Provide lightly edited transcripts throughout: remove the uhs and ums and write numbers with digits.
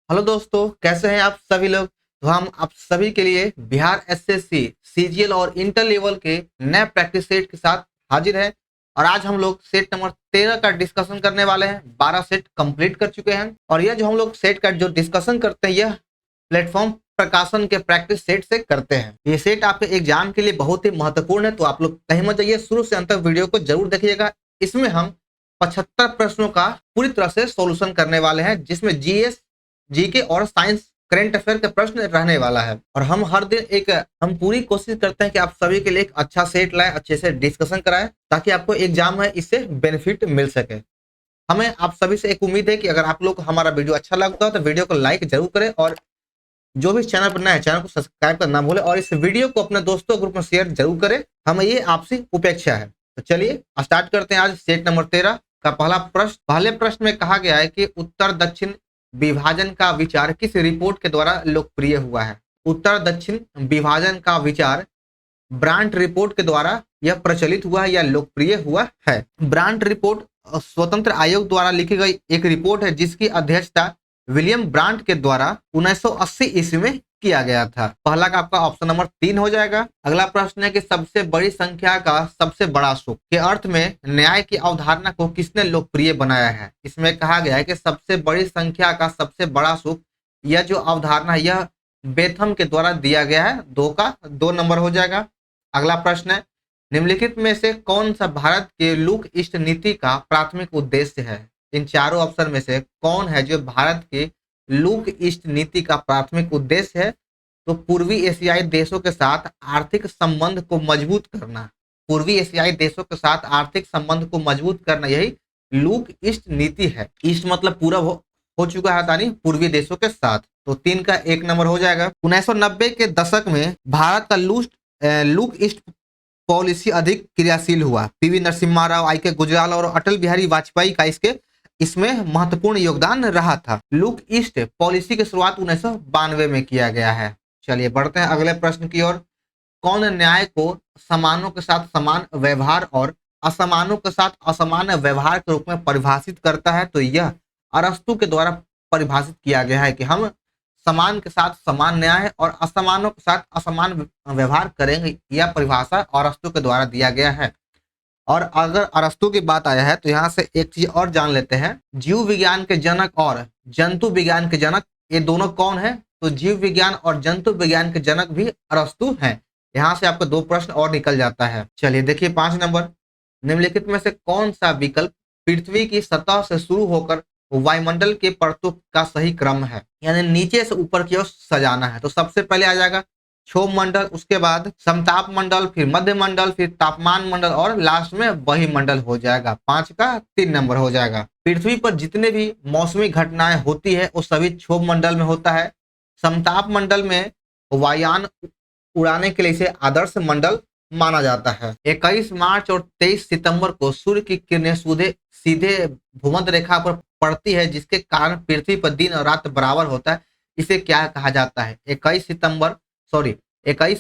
Hello दोस्तों, कैसे हैं आप सभी लोग। तो हम आप सभी के लिए बिहार एसएससी सीजीएल और इंटर लेवल के नए प्रैक्टिस सेट के साथ हाजिर हैं। और आज हम लोग सेट नंबर 13 का डिस्कशन करने वाले हैं। 12 सेट कंप्लीट कर चुके हैं और यह जो हम लोग सेट का जो डिस्कशन करते हैं यह प्लेटफॉर्म प्रकाशन के प्रैक्टिस सेट से करते हैं। ये सेट आपके एग्जाम के लिए बहुत ही महत्वपूर्ण है, तो आप लोग कहीं मत जाइए, शुरू से अंत तक वीडियो को जरूर देखिएगा। इसमें हम 75 प्रश्नों का पूरी तरह से सॉल्यूशन करने वाले हैं, जिसमें जीएस, जीके और साइंस करंट अफेयर के प्रश्न रहने वाला है। और हम हर दिन हम पूरी कोशिश करते हैं कि आप सभी के लिए एक अच्छा सेट लाएं, अच्छे से डिस्कशन कराएं, ताकि आपको एग्जाम में इससे बेनिफिट मिल सके। हमें आप सभी से एक उम्मीद है कि अगर आप लोग को हमारा वीडियो अच्छा लगता है तो वीडियो को लाइक जरूर करें, और जो भी चैनल पर नया है चैनल को सब्सक्राइब करना भूलें, और इस वीडियो को अपने दोस्तों ग्रुप में शेयर जरूर करें। हमें ये आपसे उपेक्षा है। तो चलिए स्टार्ट करते हैं आज सेट नंबर 13 का पहला प्रश्न। पहले प्रश्न में कहा गया है कि उत्तर दक्षिण विभाजन का विचार किस रिपोर्ट के द्वारा लोकप्रिय हुआ है। उत्तर दक्षिण विभाजन का विचार ब्रांट रिपोर्ट के द्वारा यह प्रचलित हुआ है या लोकप्रिय हुआ है। ब्रांट रिपोर्ट स्वतंत्र आयोग द्वारा लिखी गई एक रिपोर्ट है, जिसकी अध्यक्षता विलियम ब्रांट के द्वारा 1980 ईस्वी में किया गया था। पहला का आपका ऑप्शन नंबर 3 हो जाएगा। अगला प्रश्न है कि सबसे बड़ी संख्या का सबसे बड़ा सुख के अर्थ में न्याय की अवधारणा को किसने लोकप्रिय बनाया है। इसमें कहा गया है कि सबसे बड़ी संख्या का सबसे बड़ा सुख, यह जो अवधारणा है यह बेथम के द्वारा दिया गया है। 2 का 2 नंबर हो जाएगा। अगला प्रश्न है, निम्नलिखित में से कौन सा भारत के लुक ईस्ट नीति का प्राथमिक उद्देश्य है। इन चारों ऑप्शन में से कौन है जो भारत के लुक ईस्ट नीति का प्राथमिक उद्देश्य है। तो पूर्वी एशियाई देशों के साथ आर्थिक संबंध को मजबूत करना। पूर्वी एशियाई देशों के साथ आर्थिक संबंध को मजबूत करना, यही लुक ईस्ट नीति है। ईस्ट मतलब पूरब हो चुका है, यानी पूर्वी देशों के साथ। तो 3 का 1 नंबर हो जाएगा। 1990 के दशक में भारत का लुक ईस्ट पॉलिसी अधिक क्रियाशील हुआ। पीवी नरसिम्हा राव, आई के गुजराल और अटल बिहारी वाजपेयी का इसमें महत्वपूर्ण योगदान रहा था। लुक ईस्ट पॉलिसी की शुरुआत 1992 में किया गया है। चलिए बढ़ते हैं अगले प्रश्न की ओर। कौन न्याय को समानों के साथ समान व्यवहार और असमानों के साथ असमान व्यवहार के रूप में परिभाषित करता है। तो यह अरस्तु के द्वारा परिभाषित किया गया है कि हम समान के साथ समान न्याय और असमानों के साथ असमान व्यवहार करेंगे। यह परिभाषा अरस्तु के द्वारा दिया गया है। और अगर अरस्तु की बात आया है तो यहाँ से एक चीज और जान लेते हैं। जीव विज्ञान के जनक और जंतु विज्ञान के जनक, ये दोनों कौन है। तो जीव विज्ञान और जंतु विज्ञान के जनक भी अरस्तु हैं। यहाँ से आपको 2 प्रश्न और निकल जाता है। चलिए देखिए 5 नंबर, निम्नलिखित में से कौन सा विकल्प पृथ्वी की सतह से शुरू होकर वायुमंडल के परतों का सही क्रम है, यानी नीचे से ऊपर की ओर सजाना है। तो सबसे पहले आ जाएगा क्षोभ मंडल, उसके बाद समताप मंडल, फिर मध्य मंडल, फिर तापमान मंडल और लास्ट में वही मंडल हो जाएगा। 5 का 3 नंबर हो जाएगा। पृथ्वी पर जितने भी मौसमी घटनाएं होती है वो सभी क्षोभ मंडल में होता है। समताप मंडल में वायुयान उड़ाने के लिए इसे आदर्श मंडल माना जाता है। 21 मार्च और 23 सितंबर को सूर्य की किरणें सीधे भूमध्य रेखा पर पड़ती है, जिसके कारण पृथ्वी पर दिन और रात बराबर होता है। इसे क्या कहा जाता है। 21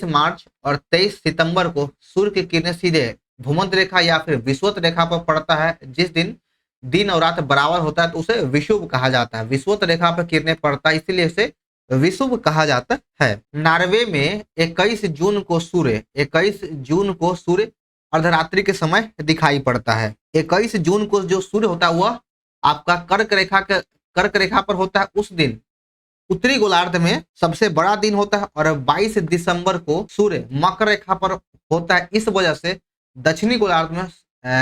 मार्च और 23 सितंबर को सूर्य की किरणें सीधे भूमध्य रेखा या फिर विषुवत रेखा पर पड़ता है। जिस दिन दिन और रात बराबर होता है तो उसे विषुव कहा जाता है। विषुवत रेखा पर किरणें पड़ता है, इसलिए इसे विषुव कहा जाता है। नॉर्वे में 21 जून को सूर्य अर्धरात्रि के समय दिखाई पड़ता है। 21 जून को जो सूर्य होता है वह आपका कर्क रेखा पर होता है। उस दिन उत्तरी गोलार्ध में सबसे बड़ा दिन होता है और 22 दिसंबर को सूर्य मकर रेखा पर होता है। इस वजह से दक्षिणी गोलार्ध में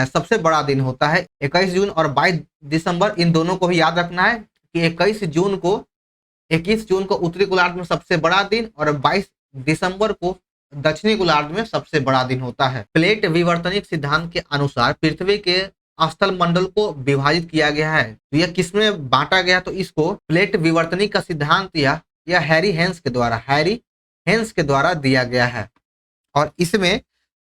सबसे बड़ा दिन होता है 21 जून और 22 दिसंबर। इन दोनों को भी याद रखना है कि 21 जून को उत्तरी गोलार्ध में सबसे बड़ा दिन और 22 दिसंबर को दक्षिणी गोलार्ध में सबसे बड़ा दिन होता है। प्लेट विवर्तनिक सिद्धांत के अनुसार पृथ्वी के स्थल मंडल को विभाजित किया गया है। तो यह किसमें बांटा गया, तो इसको प्लेट विवर्तनिक का सिद्धांत यह हैरी हेंस के द्वारा दिया गया है। और इसमें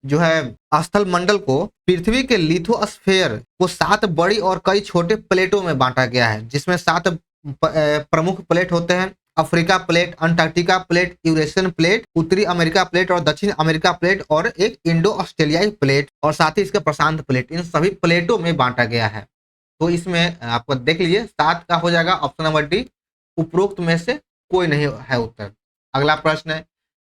जो है स्थल मंडल को पृथ्वी के लिथोस्फीयर को 7 बड़ी और कई छोटे प्लेटों में बांटा गया है, जिसमें 7 प्रमुख प्लेट होते हैं। Africa plate, Antarctica plate, Eurasian plate, उत्तरी अमेरिका प्लेट और दक्षिण अमेरिका प्लेट और एक इंडो ऑस्ट्रेलियाई प्लेट और साथ ही इसका प्रशांत प्लेट। इन सभी प्लेटों में बांटा गया है। तो इसमें आपको देख लीजिए 7 का हो जाएगा ऑप्शन नंबर डी, उपरोक्त में से कोई नहीं है उत्तर। अगला प्रश्न है,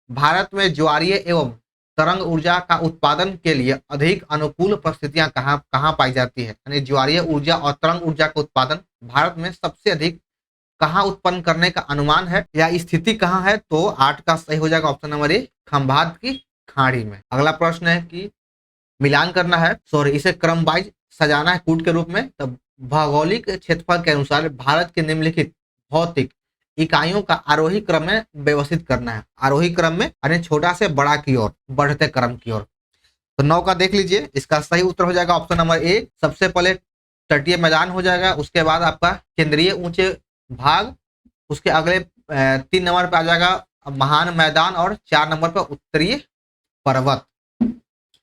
भारत में ज्वारीय एवं तरंग ऊर्जा का उत्पादन के लिए अधिक अनुकूल परिस्थितियां कहाँ कहाँ पाई जाती है? यानी ज्वारीय ऊर्जा और तरंग ऊर्जा का उत्पादन भारत में सबसे अधिक कहाँ उत्पन्न करने का अनुमान है या स्थिति कहाँ है? तो 8 का सही हो जाएगा ऑप्शन नंबर ए, खंभात की खाड़ी में। अगला प्रश्न है कि मिलान करना है, सॉरी इसे क्रम वाइज सजाना है कूट के रूप में। तब भौगोलिक क्षेत्रफल के अनुसार भारत के निम्नलिखित भौतिक इकाइयों का आरोही क्रम में व्यवस्थित करना है। आरोही क्रम में यानी छोटा से बड़ा की ओर, बढ़ते क्रम की ओर। तो 9 का देख लीजिए, इसका सही उत्तर हो जाएगा ऑप्शन नंबर ए, सबसे पहले तटीय मैदान हो जाएगा, उसके बाद आपका केंद्रीय ऊंचे भाग, उसके अगले 3 नंबर पे आ जाएगा महान मैदान और 4 नंबर पर उत्तरीय पर्वत।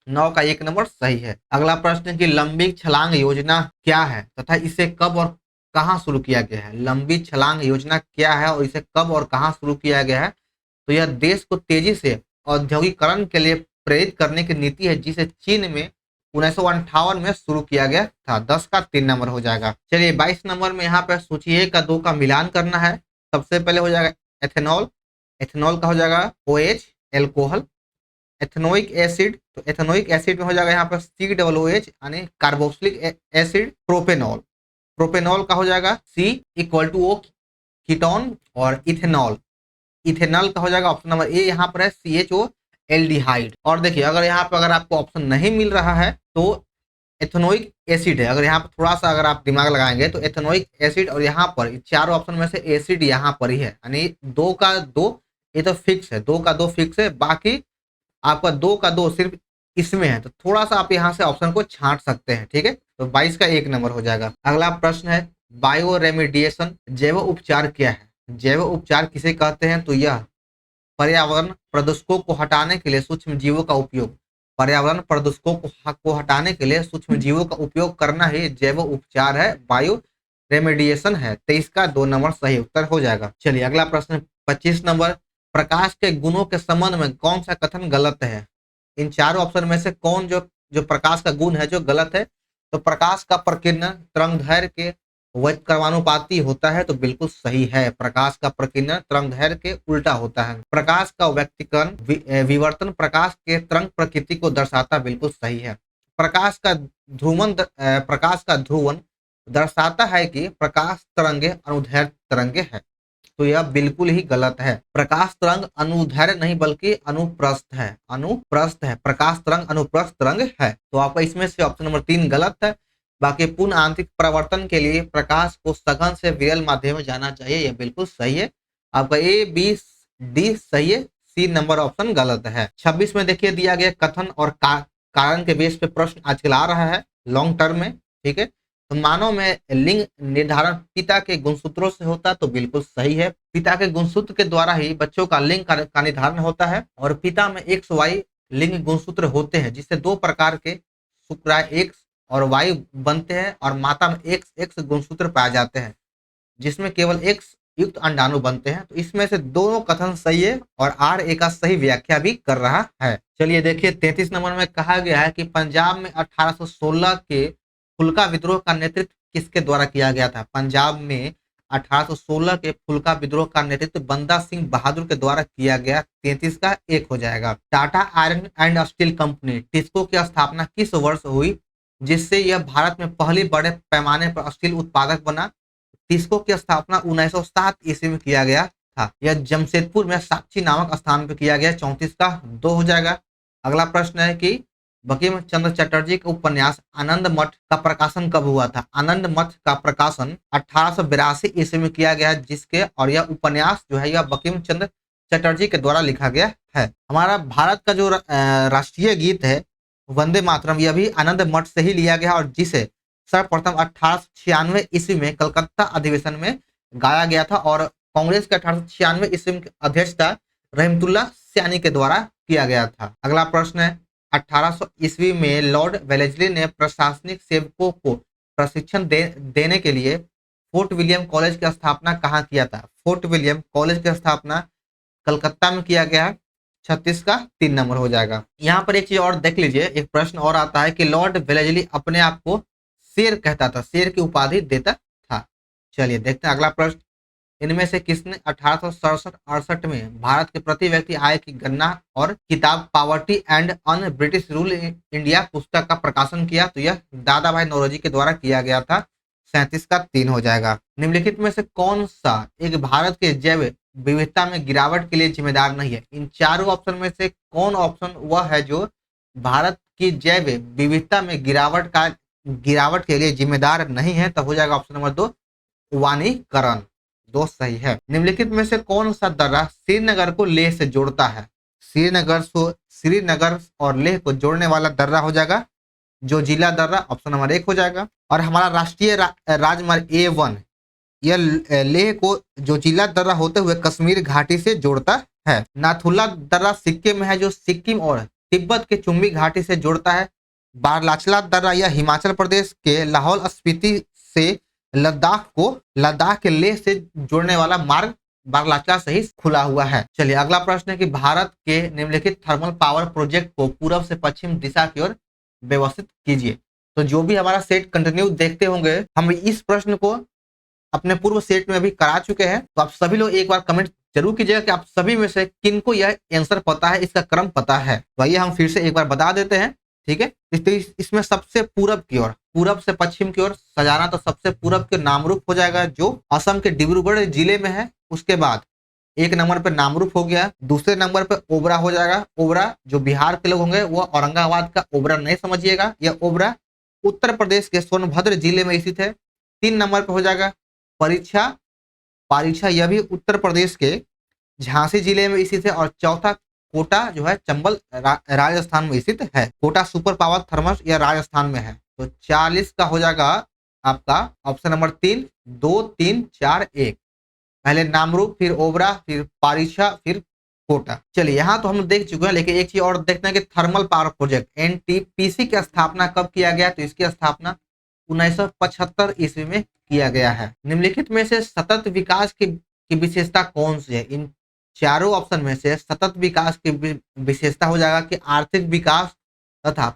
9 का 1 नंबर सही है। अगला प्रश्न की लंबी छलांग योजना क्या है तथा इसे कब और कहां शुरू किया गया है? लंबी छलांग योजना क्या है और इसे कब और कहां शुरू किया गया है? तो यह देश को तेजी से औद्योगिकरण के लिए प्रेरित करने की नीति है, जिसे चीन में 1958 में शुरू किया गया था। 10 का 3 नंबर हो जाएगा। चलिए 22 नंबर में यहाँ पर सूची 1 का 2 का मिलान करना है। सबसे पहले हो जाएगा एथेनॉल, एथेनॉल का हो जाएगा OH एल्कोहल। एथेनोइक एसिड, तो एथेनोइक एसिड में हो जाएगा यहाँ पर COOH यानी कार्बोक्सिलिक एसिड। प्रोपेनॉल, प्रोपेनॉल का हो जाएगा C=O कीटोन। और इथेनॉल, इथेनॉल का हो जाएगा ऑप्शन नंबर ए, यहाँ पर है CHO एल्डिहाइड। और देखिए अगर यहाँ पर अगर आपको ऑप्शन नहीं मिल रहा है तो एथेनोइक एसिड है। अगर यहाँ पर थोड़ा सा अगर आप दिमाग लगाएंगे तो एथेनोइक एसिड और यहाँ पर चारों ऑप्शन में से एसिड यहाँ पर ही है, यानी 2 का 2 ये तो फिक्स है, 2 का 2 फिक्स है, बाकी आपका 2 का 2 सिर्फ इसमें है, तो थोड़ा सा आप यहाँ से ऑप्शन को छांट सकते हैं। ठीक है, तो 22 का 1 नंबर हो जाएगा। अगला प्रश्न है बायो रेमिडिएशन, जैव उपचार क्या है? जैव उपचार किसे कहते हैं? तो यह पर्यावरण प्रदूषकों को हटाने के लिए सूक्ष्म जीवों का उपयोग, पर्यावरण प्रदूषकों को हटाने के लिए सूक्ष्म जीवों का उपयोग करना ही जैव उपचार है, बायो रेमेडिएशन है। 23 का 2 नंबर सही उत्तर हो जाएगा। चलिए अगला प्रश्न 25 नंबर, प्रकाश के गुणों के संबंध में कौन सा कथन गलत है? इन चारों ऑप्शन में से कौन जो जो प्रकाश का गुण है जो गलत है? तो प्रकाश का प्रकीर्णन तरंगदैर्घ्य के व्युत्क्रमानुपाती होता है, तो बिल्कुल सही है। प्रकाश का प्रकीर्णन तरंगदैर्घ्य के उल्टा होता है। प्रकाश का व्यक्तिकरण विवर्तन प्रकाश के तरंग प्रकृति को दर्शाता, बिल्कुल सही है। प्रकाश का ध्रुवन दर्शाता है कि प्रकाश तरंगे अनुदैर्घ्य तरंगे है, तो यह बिल्कुल ही गलत है। प्रकाश तरंग अनुदैर्घ्य नहीं बल्कि अनुप्रस्थ है, अनुप्रस्थ है। प्रकाश तरंग अनुप्रस्थ तरंग है, तो आपका इसमें से ऑप्शन नंबर 3 गलत है। बाकी पूर्ण आंतरिक परावर्तन के लिए प्रकाश को सघन से विरल माध्यम में जाना चाहिए, यह बिल्कुल सही है। आपका A, B, D सही है, C नंबर ऑप्शन गलत है। 26 में देखिए दिया गया कथन और कारण के बेस पे प्रश्न आजकल आ रहा है लॉन्ग टर्म में। ठीक है, तो मानव में लिंग निर्धारण पिता के गुणसूत्रों से होता, तो बिल्कुल सही है। पिता के गुणसूत्र के द्वारा ही बच्चों का लिंग का निर्धारण होता है, और पिता में XY लिंग गुणसूत्र होते हैं, जिससे 2 प्रकार के शुक्राणु X और Y बनते हैं, और माता में XX गुणसूत्र पाए जाते हैं, जिसमें केवल X युक्त अंडाणु बनते हैं। तो इसमें से दोनों कथन सही है और RA का सही व्याख्या भी कर रहा है। चलिए देखिए 33 नंबर में कहा गया है कि पंजाब में 1816 के फुल्का विद्रोह का नेतृत्व किसके द्वारा किया गया था? पंजाब में 1816 के फुल्का विद्रोह का नेतृत्व बंदा सिंह बहादुर के द्वारा किया गया। 33 का 1 हो जाएगा। Tata iron and steel company TISCO की स्थापना किस वर्ष हुई, जिससे यह भारत में पहली बड़े पैमाने पर स्टील उत्पादक बना? टिस्को की स्थापना 1907 ईस्वी में किया गया था। यह जमशेदपुर में साक्षी नामक स्थान पर किया गया। 34 का 2 हो जाएगा। अगला प्रश्न है कि बंकिम चंद्र चटर्जी का उपन्यास आनंद मठ का प्रकाशन कब हुआ था? आनंद मठ का प्रकाशन 1882 ईस्वी में किया गया, जिसके और यह उपन्यास जो है यह बंकिम चंद्र चटर्जी के द्वारा लिखा गया है। हमारा भारत का जो राष्ट्रीय गीत है वंदे मातरम, यह भी आनंद मठ से ही लिया गया, और जिसे सर्वप्रथम 1896 ईस्वी में कलकत्ता अधिवेशन में गाया गया था, और कांग्रेस के 1896 ईस्वी में अध्यक्षता रहमतुल्लाह सैनी के द्वारा किया गया था। अगला प्रश्न है 1800 ईस्वी में लॉर्ड वेलेस्ली ने प्रशासनिक सेवकों को प्रशिक्षण देने के लिए फोर्ट विलियम कॉलेज की स्थापना कहाँ किया था? फोर्ट विलियम कॉलेज की स्थापना कलकत्ता में किया गया है। 36 का 3 नंबर हो जाएगा। यहाँ पर एक चीज और देख लीजिए, एक प्रश्न और आता है कि लॉर्ड वेलेस्ली अपने आप को शेर कहता था, शेर की उपाधि देता था। चलिए देखते हैं अगला प्रश्न। इनमें से किसने 1867-68 में भारत के प्रति व्यक्ति आय की गणना और किताब poverty and un British rule India पुस्तक का प्रकाशन किया? तो यह दादा भाई नौरोजी के द्वारा किया गया था। 37 का 3 हो जाएगा। निम्नलिखित में से कौन सा एक भारत के जैव विविधता में गिरावट के लिए जिम्मेदार नहीं है? इन चारों ऑप्शन में से कौन ऑप्शन वह है जो भारत की जैव विविधता में गिरावट के लिए जिम्मेदार नहीं है? तो हो जाएगा ऑप्शन नंबर 2 वानिकरण। 2 सही है। निम्नलिखित में से कौन सा दर्रा श्रीनगर को लेह से जोड़ता है? श्रीनगर और लेह को जोड़ने वाला दर्रा हो जाएगा जो जिला दर्रा, ऑप्शन नंबर 1 हो जाएगा। और हमारा राष्ट्रीय राजमार्ग A1 यह लेह को जो जिला दर्रा होते हुए कश्मीर घाटी से जोड़ता है। नाथुला दर्रा सिक्किम में है जो सिक्किम और तिब्बत के चुम्बी घाटी से जोड़ता है। बारलाचला दर्रा यह हिमाचल प्रदेश के लाहौल स्पीति से लद्दाख के लेह से जोड़ने वाला मार्ग बारलाचला से ही खुला हुआ है। चलिए अगला प्रश्न है कि भारत के निम्नलिखित थर्मल पावर प्रोजेक्ट को पूर्व से पश्चिम दिशा की ओर व्यवस्थित कीजिए। तो जो भी हमारा सेट कंटिन्यू देखते होंगे, हम इस प्रश्न को अपने पूर्व सेट में भी करा चुके हैं। तो आप सभी लोग एक बार कमेंट जरूर कीजिएगा कि आप सभी में से किनको यह आंसर पता है, इसका क्रम पता है। तो आइए हम फिर से एक बार बता देते हैं, ठीक है। इसमें सबसे पूरब की ओर, पूरब से पश्चिम की ओर सजाना, तो सबसे पूरब के नामरूप हो जाएगा जो असम के डिब्रूगढ़ जिले में है। उसके बाद 1 नंबर पे नामरूप हो गया। दूसरे नंबर पे ओबरा हो जाएगा। ओबरा जो बिहार के लोग होंगे वो औरंगाबाद का ओबरा नहीं समझिएगा, यह ओबरा उत्तर प्रदेश के सोनभद्र जिले में स्थित है। 3 नंबर पे हो जाएगा पारीछा, यह भी उत्तर प्रदेश के झांसी जिले में स्थित है। और चौथा कोटा जो है चंबल राजस्थान में स्थित है। कोटा सुपर पावर थर्मस यह राजस्थान में है। तो 40 का हो जाएगा आपका ऑप्शन नंबर 3, 2, 3, 4, 1। पहले नामरूप, फिर ओबरा, फिर पारीछा, फिर कोटा। चलिए यहाँ तो हम देख चुके हैं, लेकिन एक चीज और देखते हैं कि थर्मल पावर प्रोजेक्ट NTPC की स्थापना कब किया गया? तो इसकी स्थापना 1975 ईस्वी में किया गया है। निम्नलिखित में से सतत विकास की विशेषता कौन सी है? इन चारों ऑप्शन में से सतत विकास की विशेषता हो जाएगा कि आर्थिक विकास तथा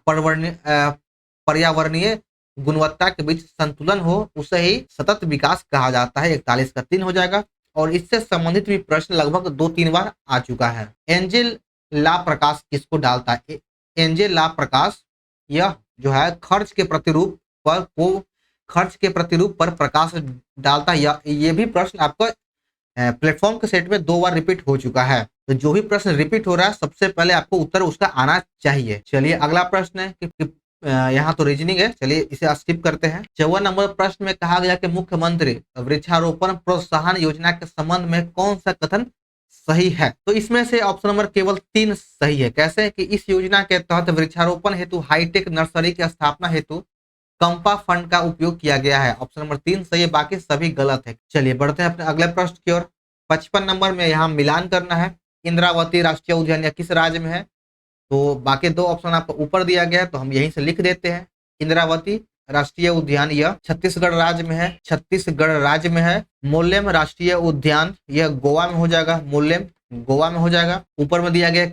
पर्यावरणीय गुणवत्ता के बीच संतुलन हो, उसे ही सतत विकास कहा जाता है। 41 का 3 हो जाएगा। और इससे संबंधित भी प्रश्न लगभग 2-3 बार आ चुका है। एंजेल ला प्रकाश किसको डालता है? एंजेल ला प्रकाश यह जो है खर्च के प्रतिरूप पर प्रकाश डालता है। ये भी प्रश्न आपका प्लेटफॉर्म के सेट में 2 बार रिपीट हो चुका है। तो जो भी प्रश्न रिपीट हो रहा है सबसे पहले आपको उत्तर उसका आना चाहिए। चलिए अगला प्रश्न है कि यहाँ तो रीजनिंग है, चलिए इसे स्किप करते हैं। 54 नंबर प्रश्न में कहा गया कि मुख्यमंत्री वृक्षारोपण प्रोत्साहन योजना के संबंध में कौन सा कथन सही है? तो इसमें से ऑप्शन नंबर केवल 3 सही है। कैसे कि इस योजना के तहत वृक्षारोपण हेतु हाईटेक नर्सरी की स्थापना हेतु कंपा फंड का उपयोग किया गया है। ऑप्शन नंबर 3 सही है, बाकी सभी गलत है। चलिए बढ़ते हैं अपने अगले प्रश्न की ओर। 55 नंबर में यहाँ मिलान करना है। इंद्रावती राष्ट्रीय उद्यान या किस राज्य में है? तो बाकी 2 ऑप्शन आपको ऊपर दिया गया है, तो हम यहीं से लिख देते हैं। इंद्रावती राष्ट्रीय उद्यान यह छत्तीसगढ़ राज्य में है। छत्तीसगढ़ राज्य में है। मोल्लेम राष्ट्रीय उद्यान यह गोवा में हो जाएगा। मोल्लेम गोवा में हो जाएगा। ऊपर में दिया गया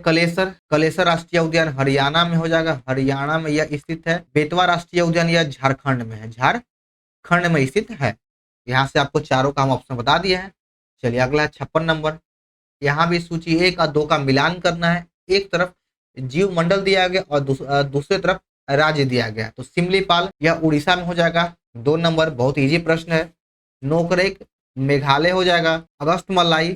कलेसर राष्ट्रीय उद्यान हरियाणा में हो जाएगा। हरियाणा में यह स्थित है। बेतवा राष्ट्रीय उद्यान यह झारखंड में है। झारखंड में स्थित है। यहाँ से आपको चारों का हम ऑप्शन बता दिए हैं। चलिए अगला 56 नंबर। यहाँ भी सूची 1 और 2 का मिलान करना है। एक तरफ जीव मंडल दिया गया और दूसरी तरफ राज्य दिया गया। तो सिमलीपाल यह उड़ीसा में हो जाएगा। 2 नंबर बहुत इजी प्रश्न है। नोकरेक मेघालय हो जाएगा। अगस्त मलाई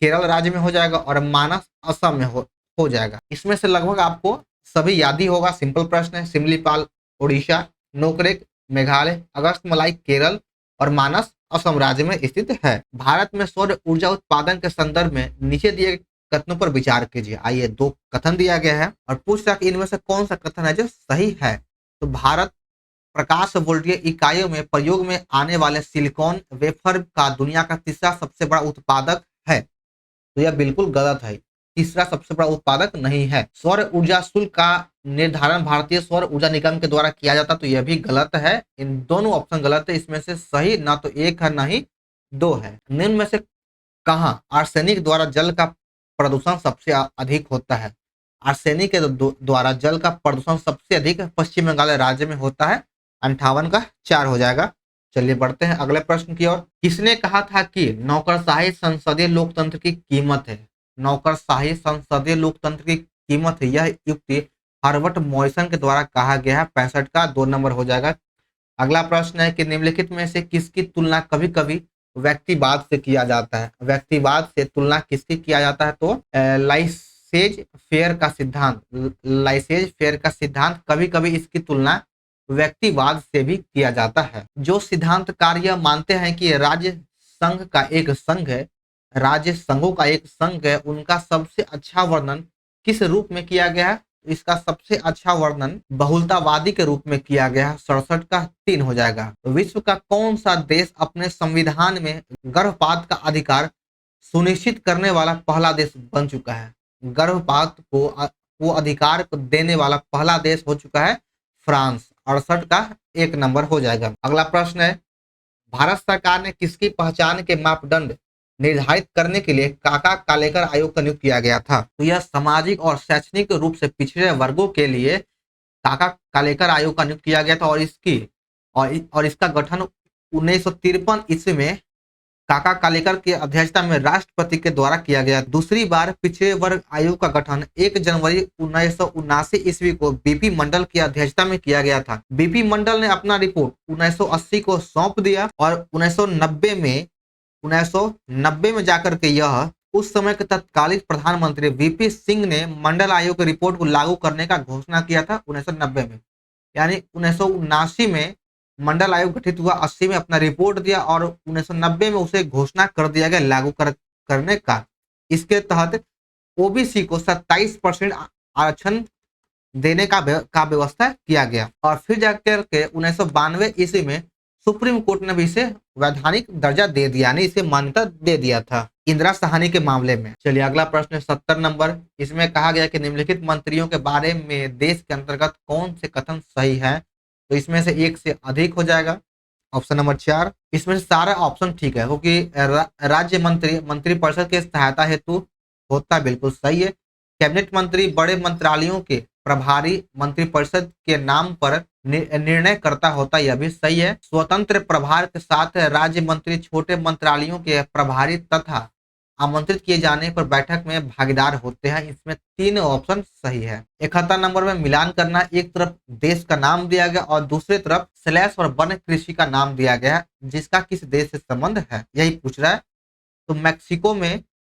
केरल राज्य में हो जाएगा। और मानस असम में हो जाएगा। इसमें से लगभग आपको सभी याद ही होगा। सिंपल प्रश्न है। सिमलीपाल उड़ीसा, नोकरेक मेघालय, अगस्त मलाई केरल और मानस असम राज्य में स्थित है। भारत में सौर ऊर्जा उत्पादन के संदर्भ में नीचे दिए कथनों पर विचार कीजिए। आइए 2 कथन दिया गया है और पूछ रहा कि इनमें से कौन सा कथन है जो सही है? तो भारत प्रकाश वोल्टीय इकाइयों में प्रयोग में आने वाले सिलिकॉन वेफर का दुनिया का तीसरा सबसे बड़ा उत्पादक है। तो यह बिल्कुल गलत है। तीसरा सबसे बड़ा उत्पादक नहीं है। सौर ऊर्जा शुल्क का निर्धारण भारतीय सौर ऊर्जा निगम के द्वारा किया जाता, तो यह भी गलत है। इन दोनों ऑप्शन गलत है। इसमें से सही ना तो 1 है ना ही 2 है। निम्न में से कहाँ आर्सेनिक द्वारा जल का प्रदूषण सबसे अधिक होता है? आर्सेनिक के द्वारा जल का प्रदूषण सबसे अधिक पश्चिम बंगाल राज्य में होता है। 58 का 4 हो जाएगा। चलिए बढ़ते हैं अगले प्रश्न की ओर। किसने कहा था कि नौकरशाही संसदीय लोकतंत्र की कीमत है? नौकरशाही संसदीय लोकतंत्र की कीमत है, यह युक्ति हर्बर्ट मॉरिसन के द्वारा कहा गया है। 65 का 2 नंबर हो जाएगा। अगला प्रश्न है कि निम्नलिखित में से किसकी तुलना कभी कभी व्यक्तिवाद से किया जाता है? व्यक्तिवाद से तुलना किसकी किया जाता है? तो लाइसेज फेयर का सिद्धांत, लाइसेज फेयर का सिद्धांत कभी कभी इसकी तुलना व्यक्तिवाद से भी किया जाता है। जो सिद्धांतकार यह मानते हैं कि राज्य संघ का एक संघ है, राज्य संघों का एक संघ है, उनका सबसे अच्छा वर्णन किस रूप में किया गया है? इसका सबसे अच्छा वर्णन बहुलतावादी के रूप में किया गया है। 67 का 3 हो जाएगा। विश्व का कौन सा देश अपने संविधान में गर्भपात का अधिकार सुनिश्चित करने वाला पहला देश बन चुका है? गर्भपात को अधिकार को देने वाला पहला देश हो चुका है फ्रांस। 68 का 1 नंबर हो जाएगा। अगला प्रश्न है, भारत सरकार ने किसकी पहचान के मापदंड निर्धारित करने के लिए काका कालेकर आयोग का नियुक्त किया गया था? तो यह सामाजिक और शैक्षणिक रूप से पिछड़े वर्गों के लिए काका कालेकर आयोग का नियुक्त किया गया था और इसका गठन 1953 ईस्वी में काका कालेकर की अध्यक्षता में राष्ट्रपति के द्वारा किया गया। दूसरी बार पिछड़े वर्ग आयोग का गठन 1 जनवरी 1979 ईस्वी को बीपी मंडल की अध्यक्षता में किया गया था। बीपी मंडल ने अपना रिपोर्ट 1980 को सौंप दिया और 1990 में जाकर के यह उस समय के तत्कालीन प्रधानमंत्री वीपी सिंह ने मंडल आयोग की रिपोर्ट को लागू करने का घोषणा किया था 1990 में। यानी 1979 में मंडल आयोग गठित हुआ, 80 में अपना रिपोर्ट दिया और 1990 में उसे घोषणा कर दिया गया लागू करने का। इसके तहत ओबीसी को 27% आरक्षण देने का व्यवस्था किया गया और फिर जाकर के 1992 ईस्वी में सुप्रीम कोर्ट ने भी इसे वैधानिक दर्जा दे दिया, यानी इसे मान्यता दे दिया था इंदिरा साहनी के मामले में। चलिए अगला प्रश्न है 70 नंबर। इसमें कहा गया कि निम्नलिखित मंत्रियों के बारे में देश के अंतर्गत कौन से कथन सही है? तो इसमें से एक से अधिक हो जाएगा, ऑप्शन नंबर 4। इसमें से सारा ऑप्शन ठीक है क्योंकि राज्य मंत्रिपरिषद के सहायता हेतु होता बिल्कुल सही है। कैबिनेट मंत्री बड़े मंत्रालयों के प्रभारी मंत्रिपरिषद के नाम पर निर्णय करता होता, यह भी सही है। स्वतंत्र प्रभार के साथ राज्य मंत्री छोटे मंत्रालयों के प्रभारी तथा आमंत्रित किए जाने पर बैठक में भागीदार होते हैं। इसमें 3 ऑप्शन सही है। 71 नंबर में मिलान करना, एक तरफ देश का नाम दिया गया और दूसरी तरफ स्लैश और वन कृषि का नाम दिया गया, जिसका किस देश से संबंध है यही पूछ रहा है। तो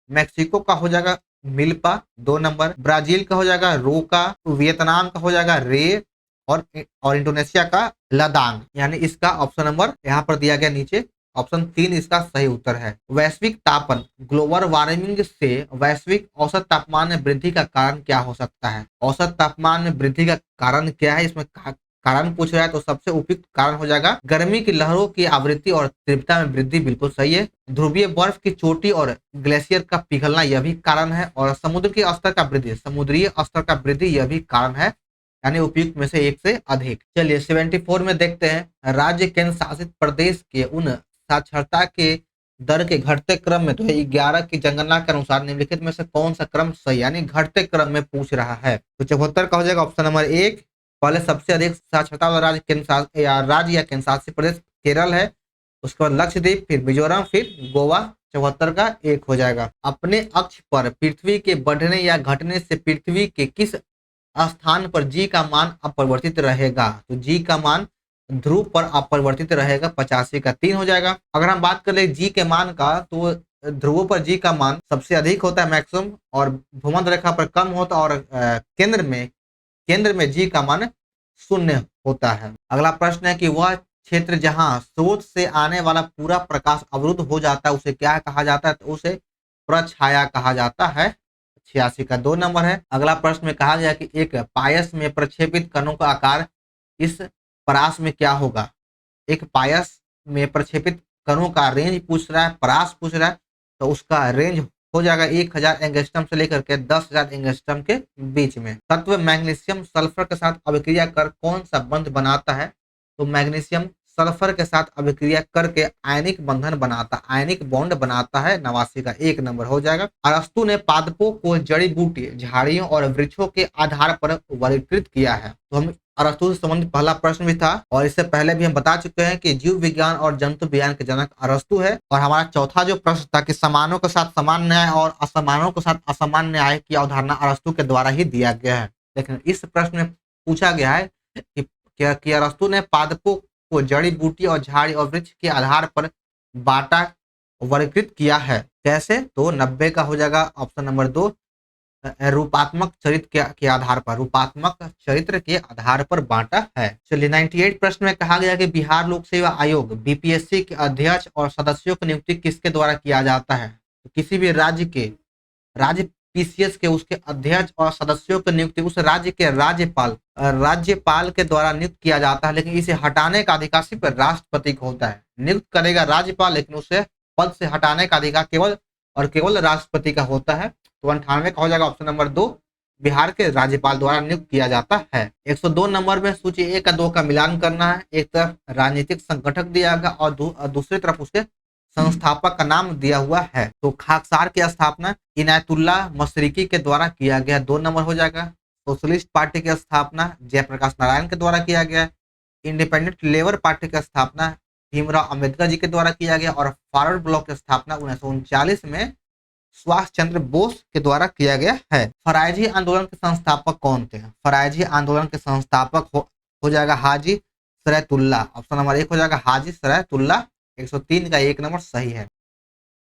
मैक्सिको का हो जाएगा मिल्पा 2 नंबर, ब्राजील का हो जाएगा रोका, वियतनाम का हो जाएगा रे और इंडोनेशिया का लदांग, यानी इसका ऑप्शन नंबर यहाँ पर दिया गया नीचे, ऑप्शन 3 इसका सही उत्तर है। वैश्विक तापन, ग्लोबल वार्मिंग से वैश्विक औसत तापमान में वृद्धि का कारण क्या हो सकता है? औसत तापमान में वृद्धि का कारण क्या है, इसमें कारण पूछ रहा है तो सबसे उपयुक्त कारण हो जाएगा गर्मी की लहरों की आवृत्ति और तीव्रता में वृद्धि, बिल्कुल सही है। ध्रुवीय बर्फ की चोटी और ग्लेशियर का पिघलना यह भी कारण है और समुद्र के स्तर का वृद्धि, समुद्रीय स्तर का वृद्धि यह भी कारण है, यानी उपयुक्त में से एक से अधिक। चलिए 74 में देखते हैं, राज्य केंद्र शासित प्रदेश के उन साक्षरता के दर के घटते क्रम में, तो 11 की जनगणना के अनुसार निम्नलिखित में से कौन सा क्रम सही, यानी घटते क्रम में पूछ रहा है। तो 74 का हो जाएगा ऑप्शन नंबर 1। पहले सबसे अधिक साक्षरता वाला राज्य राज्य या केंद्र शासित प्रदेश केरल है, उसके बाद लक्षद्वीप, फिर मिजोरम, फिर गोवा। 74 का 1 हो जाएगा। अपने अक्ष पर पृथ्वी के बढ़ने या घटने से पृथ्वी के किस स्थान पर जी का मान अपरिवर्तित रहेगा? तो जी का मान ध्रुव पर अपरिवर्तित रहेगा। 85 का 3 हो जाएगा। अगर हम बात कर ले जी के मान का, तो ध्रुवों पर जी का मान सबसे अधिक होता है मैक्सिमम, और भूमध्य रेखा पर कम होता है, और केंद्र में जी का मान 0 होता है। अगला प्रश्न है कि वह क्षेत्र जहां स्रोत से आने वाला पूरा प्रकाश अवरुद्ध हो जाता है उसे क्या कहा जाता है? तो उसे प्रछाया कहा जाता है। 86 का 2 नंबर है। अगला प्रश्न में कहा गया कि एक पायस में प्रक्षेपित कणों का आकार इस परास में क्या होगा? एक पायस में प्रक्षेपित कणों का रेंज पूछ रहा है, परास पूछ रहा है, तो उसका रेंज हो जाएगा 1000 एंगस्ट्रम से लेकर के 10,000 एंगस्ट्रम के बीच में। तत्व मैग्नीशियम सल्फर के साथ अभिक्रिया कर कौन सा बंध बनाता है? तो मैग्नीशियम सल्फर के साथ अभिक्रिया करके आयनिक बंधन बनाता, आयनिक बॉन्ड बनाता है। 89 का 1 नंबर हो जाएगा। अरस्तु ने पादपों को जड़ी बूटी, झाड़ियों और वृक्षों के आधार पर वर्गीकृत किया है। तो हम अरस्तु से संबंधित पहला प्रश्न भी था और इससे पहले भी हम बता चुके हैं कि जीव विज्ञान और जंतु विज्ञान के जनक अरस्तु है। और हमारा चौथा जो प्रश्न था कि समानों के साथ समान न्याय और असमानों के साथ असमान न्याय की अवधारणा अरस्तु के द्वारा ही दिया गया है। लेकिन इस प्रश्न में पूछा गया है कि अरस्तु ने पादपों को जड़ी बूटी और झाड़ी और वृक्ष के आधार पर बांटा वर्गीकृत किया है। कैसे? तो 90 का हो जाएगा ऑप्शन नंबर 2, रूपात्मक चरित्र के आधार पर, रूपात्मक चरित्र के आधार पर बांटा है। चलिए 98 प्रश्न में कहा गया कि बिहार लोक सेवा आयोग बीपीएससी के अध्यक्ष और सदस्यों की नियुक्ति किसके द्वारा किया जाता है? तो किसी भी राज्य पीसीएस के उसके अध्यक्ष और सदस्यों की नियुक्ति उस राज्य के राज्यपाल के द्वारा नियुक्त किया जाता है। लेकिन इसे हटाने का अधिकार सिर्फ राष्ट्रपति को होता है। नियुक्त करेगा राज्यपाल, लेकिन उसे पद से हटाने का अधिकार केवल राष्ट्रपति का होता है। तो 98 का हो जाएगा ऑप्शन नंबर 2, बिहार के राज्यपाल द्वारा नियुक्त किया जाता है। 102 नंबर में सूची 1 और 2 का मिलान करना है। एक तरफ राजनीतिक संगठक दिया गया और दूसरी तरफ उसके संस्थापक का नाम दिया हुआ है। तो खाकसार की स्थापना इनायतुल्लाह मशरिकी के द्वारा किया गया, 2 नंबर हो जाएगा। सोशलिस्ट पार्टी की स्थापना जयप्रकाश नारायण के द्वारा किया गया। इंडिपेंडेंट लेबर पार्टी की स्थापना भीमराव अंबेडकर जी के द्वारा किया गया और फॉरवर्ड ब्लॉक की स्थापना 1939 में सुभाष चंद्र बोस के द्वारा किया गया है। फरायजी आंदोलन के संस्थापक कौन थे? फरायजी आंदोलन के संस्थापक हो जाएगा हाजी सरायतुल्लाह, ऑप्शन नंबर 1 हो जाएगा हाजी सरायतुल्लाह। 103 का 1 नंबर सही है।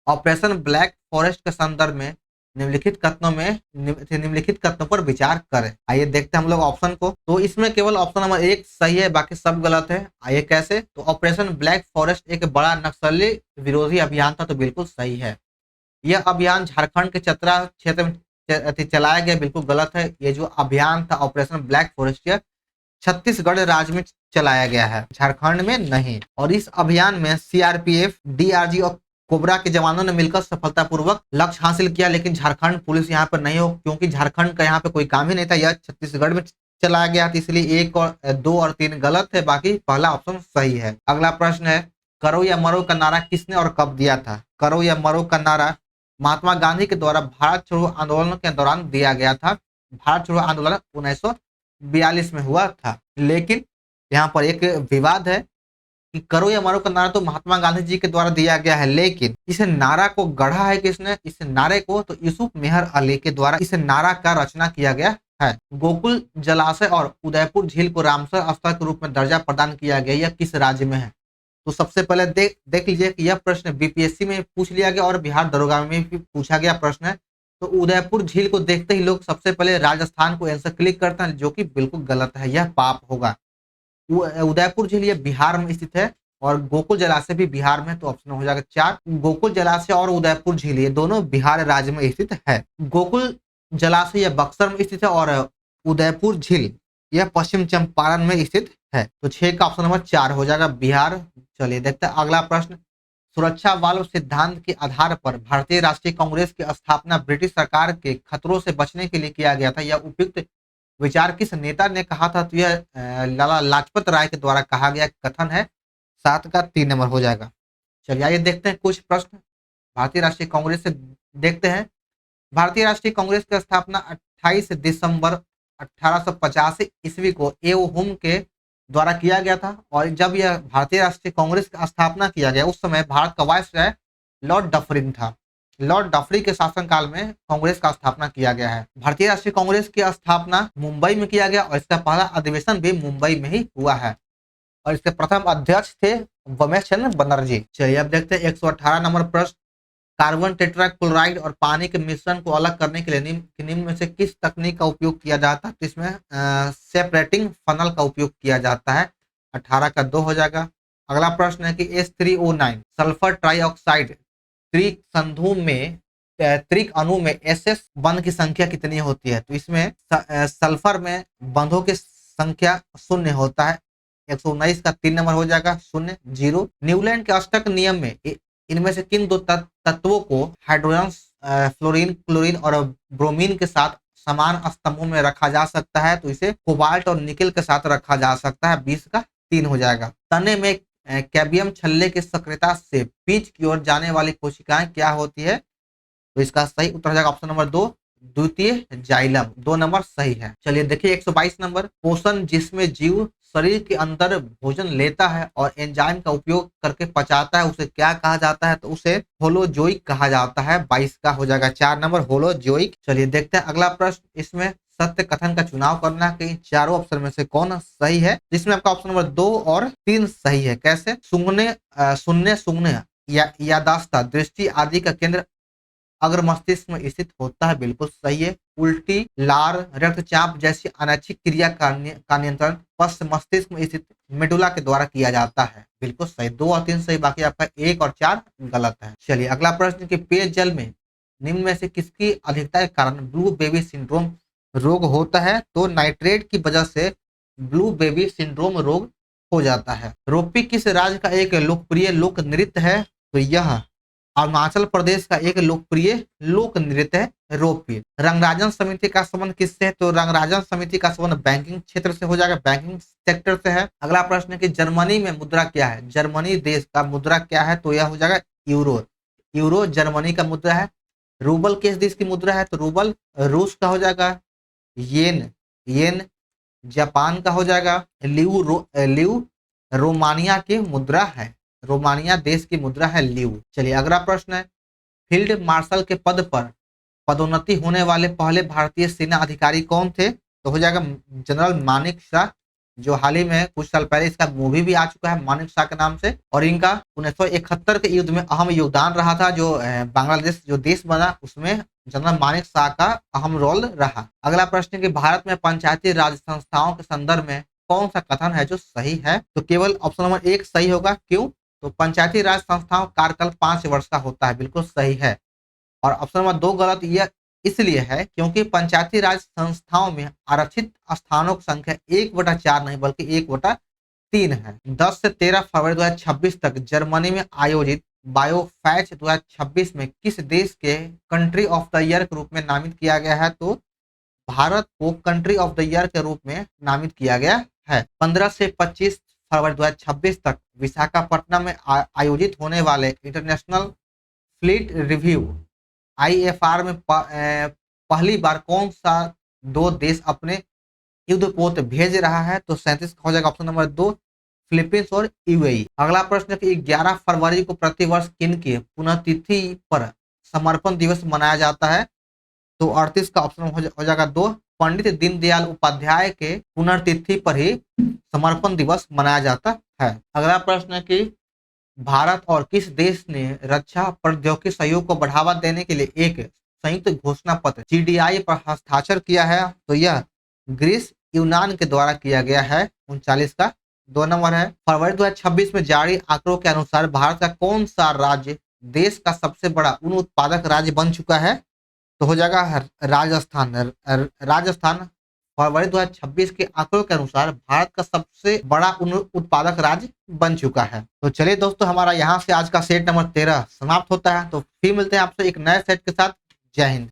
ऑपरेशन ब्लैक फॉरेस्ट के संदर्भ में निम्नलिखित कथनों पर विचार करें। आइए देखते हैं हम लोग ऑप्शन को। तो इसमें केवल ऑप्शन नंबर 1 सही है, बाकी सब गलत है। आइए कैसे? तो ऑपरेशन ब्लैक फॉरेस्ट एक बड़ा नक्सली विरोधी अभियान था, तो बिल्कुल सही है। यह अभियान झारखंड के चतरा क्षेत्र में चलाया गया, बिल्कुल गलत है। ये जो अभियान था ऑपरेशन ब्लैक फॉरेस्ट छत्तीसगढ़ राज्य में चलाया गया है, झारखंड में नहीं। और इस अभियान में सीआरपीएफ, डीआरजी और कोबरा के जवानों ने मिलकर सफलतापूर्वक लक्ष्य हासिल किया। लेकिन झारखंड पुलिस यहाँ पर नहीं हो, क्योंकि झारखंड का यहाँ पे कोई काम ही नहीं था, यह छत्तीसगढ़ में चलाया गया था। इसलिए 1 और 2 और 3 गलत है, बाकी पहला ऑप्शन सही है। अगला प्रश्न है, करो या मरो का नारा किसने और कब दिया था? करो या मरो का नारा महात्मा गांधी के द्वारा भारत छोड़ो आंदोलन के दौरान दिया गया था। भारत छोड़ो आंदोलन 1942 में हुआ था। लेकिन यहाँ पर एक विवाद है कि करो या मरो का नारा तो महात्मा गांधी जी के द्वारा दिया गया है, लेकिन इस नारा को गढ़ा है किसने? इस नारे को तो यूसुफ मेहर अली के द्वारा इस नारा का रचना किया गया है। गोकुल जलाशय और उदयपुर झील को रामसर स्थल के रूप में दर्जा प्रदान किया गया, यह किस राज्य में है? तो सबसे पहले देख लीजिए कि यह प्रश्न बीपीएससी में पूछ लिया गया और बिहार दरोगा में भी पूछा गया प्रश्न है। तो उदयपुर झील को देखते ही लोग सबसे पहले राजस्थान को आंसर क्लिक करते हैं, जो कि बिल्कुल गलत है, यह पाप होगा। उदयपुर झील ये बिहार में स्थित है और गोकुल जलाशय भी बिहार में, तो ऑप्शन हो जाएगा 4। गोकुल जलाशय और उदयपुर झील ये दोनों बिहार राज्य में स्थित है। गोकुल जलाशय यह बक्सर में स्थित है और उदयपुर झील यह पश्चिम चंपारण में स्थित है। तो 6 का ऑप्शन नंबर 4 हो जाएगा बिहार। चलिए देखते हैं अगला प्रश्न। सुरक्षा वाल्व सिद्धांत के आधार पर भारतीय राष्ट्रीय कांग्रेस की स्थापना ब्रिटिश सरकार के खतरों से बचने के लिए किया गया था। यह उपयुक्त विचार किस नेता ने कहा था? तो यह लाला लाजपत राय के द्वारा कहा गया कथन है। 7 का 3 नंबर हो जाएगा। चलिए आइए देखते हैं कुछ प्रश्न भारतीय राष्ट्रीय कांग्रेस से देखते हैं। भारतीय राष्ट्रीय कांग्रेस की स्थापना 28 दिसंबर 1885 ईस्वी को एओ हुम के द्वारा किया गया था। और जब यह भारतीय राष्ट्रीय कांग्रेस की स्थापना किया गया, उस समय भारत का वायसराय लॉर्ड डफरिन था। लॉर्ड डफरी के शासनकाल में कांग्रेस का स्थापना किया गया है। भारतीय राष्ट्रीय कांग्रेस की स्थापना मुंबई में किया गया और इसका पहला अधिवेशन भी मुंबई में ही हुआ है और इसके प्रथम अध्यक्ष थे रमेश चंद्र बनर्जी। चलिए अब देखते हैं 118 नंबर प्रश्न। कार्बन टेट्राक्लोराइड और पानी के मिश्रण को अलग करने के लिए निम्न में से किस तकनीक का उपयोग किया जाता है? तो इसमें सेपरेटिंग फनल का उपयोग किया जाता है। 18 का 2 हो जाएगा। अगला प्रश्न है कि H3O9 सल्फर ट्राइऑक्साइड त्रिक अणु में SS बंध की संख्या कितनी होती है? तो इसमें सल्फर में बंधों की संख्या 0 होता है। 119 का 3 नंबर हो जाएगा 0 0। न्यूलैंड के अष्टक नियम में इनमें से किन 2 तत्वों को हाइड्रोजन, फ्लोरीन, क्लोरीन और ब्रोमीन के साथ समान स्तंभों में रखा जा सकता है? तो इसे कोबाल्ट और निकेल के साथ रखा जा सकता है। 20 का 3 हो जाएगा। तने में कैबियम छल्ले की सक्रियता से बीच की ओर जाने वाली कोशिकाएं क्या होती है? तो इसका सही उत्तर हो जाएगा ऑप्शन नंबर 2 द्वितीय जाइलम, 2 नंबर सही है। चलिए देखिए 122 नंबर, पोषण जिसमें जीव शरीर के अंदर भोजन लेता है और एंजाइम का उपयोग करके पचाता है उसे क्या कहा जाता है? तो उसे होलोजोइक कहा जाता है। 22 का हो जाएगा 4 नंबर होलोजोइक। चलिए देखते हैं अगला प्रश्न। इसमें सत्य कथन का चुनाव करना है कि चारों ऑप्शन में से कौन सही है। जिसमें आपका ऑप्शन नंबर 2 और 3 सही है। कैसे? सुनने सूंघने या यादाश्त, दृष्टि आदि का केंद्र अगर मस्तिष्क में स्थित होता है, बिल्कुल सही है। उल्टी, लार, रक्तचाप जैसी अनैच्छिक क्रिया का नियंत्रण पश्च मस्तिष्क में स्थित मेडुला के द्वारा किया जाता है, बिल्कुल सही। 2 और 3 सही, बाकी आपका 1 और 4 गलत है। चलिए अगला प्रश्न कि पेयजल में निम्न में से किसकी अधिकता के कारण ब्लू बेबी सिंड्रोम रोग होता है? तो नाइट्रेट की वजह से ब्लू बेबी सिंड्रोम रोग हो जाता है। रोपी किस राज्य का एक लोकप्रिय लोक नृत्य है? तो यह अरुणाचल प्रदेश का एक लोकप्रिय लोक नृत्य है रोपी। रंगराजन समिति का संबंध किससे है? तो रंगराजन समिति का संबंध बैंकिंग क्षेत्र से हो जाएगा, बैंकिंग सेक्टर से है। अगला प्रश्न है कि जर्मनी में मुद्रा क्या है? जर्मनी देश का मुद्रा क्या है? तो यह हो जाएगा यूरो। यूरो जर्मनी का मुद्रा है। रूबल किस देश की मुद्रा है? तो रूबल रूस का हो जाएगा। येन येन जापान का हो जाएगा। लियू रोमानिया की मुद्रा है। रोमानिया देश की मुद्रा है लियू। चलिए अगला प्रश्न है, फील्ड मार्शल के पद पर पदोन्नति होने वाले पहले भारतीय सेना अधिकारी कौन थे? तो हो जाएगा जनरल मानिक शाह, जो हाल ही में कुछ साल पहले इसका मूवी भी आ चुका है मानिक शाह के नाम से। और इनका 1971 के युद्ध में अहम योगदान रहा था। जो बांग्लादेश जो देश बना उसमें जनरल मानिक शाह का अहम रोल रहा। अगला प्रश्न है कि भारत में पंचायती राज संस्थाओं के संदर्भ में कौन सा कथन है जो सही है? तो केवल ऑप्शन नंबर 1 सही होगा। क्यों? तो पंचायती राज संस्थाओं का कार्यकाल 5 वर्ष का होता है, बिल्कुल सही है। और ऑप्शन नंबर 2 गलत यह इसलिए है क्योंकि पंचायती राज संस्थाओं में आरक्षित स्थानों की संख्या 1/4 नहीं बल्कि 1/3 है। 10 से 13 फरवरी 2026 तक जर्मनी में आयोजित बायोफैच 2026 में किस देश के कंट्री ऑफ द ईयर के रूप में नामित किया गया है? तो भारत को कंट्री ऑफ द ईयर के रूप में नामित किया गया है। 15 से 25 फरवरी 2026 तक विशाखापट्टनम में आयोजित होने वाले इंटरनेशनल फ्लीट रिव्यू IFR में पहली बार कौन सा 2 देश अपने युद्धपोत भेज रहा है? तो 37 हो जाएगा ऑप्शन नंबर 2 फिलीपींस और UAE। अगला प्रश्न है कि 11 फरवरी को प्रतिवर्ष किन की पुण्यतिथि पर समर्पण दिवस मनाया जाता है? तो 38 का ऑप्शन हो जाएगा 2 पंडित दीनदयाल उपाध्याय के पुण्यतिथि पर ही समर्पण दिवस मनाया जाता है। अगला प्रश्न है कि भारत और किस देश ने रक्षा प्रौद्योगिकी सहयोग को बढ़ावा देने के लिए एक संयुक्त घोषणा पत्र GDI पर हस्ताक्षर किया है? तो यह ग्रीस यूनान के द्वारा किया गया है। 39 का 2 नंबर है। फरवरी 2026 में जारी आंकड़ों के अनुसार भारत का कौन सा राज्य देश का सबसे बड़ा ऊन उत्पादक राज्य बन चुका है? तो हो जाएगा राजस्थान। राजस्थान फरवरी 2026 के आंकड़ों के अनुसार भारत का सबसे बड़ा ऊन उत्पादक राज्य बन चुका है। तो चलिए दोस्तों, हमारा यहाँ से आज का सेट नंबर 13 समाप्त होता है। तो फिर मिलते हैं आपसे एक नए सेट के साथ। जय हिंद।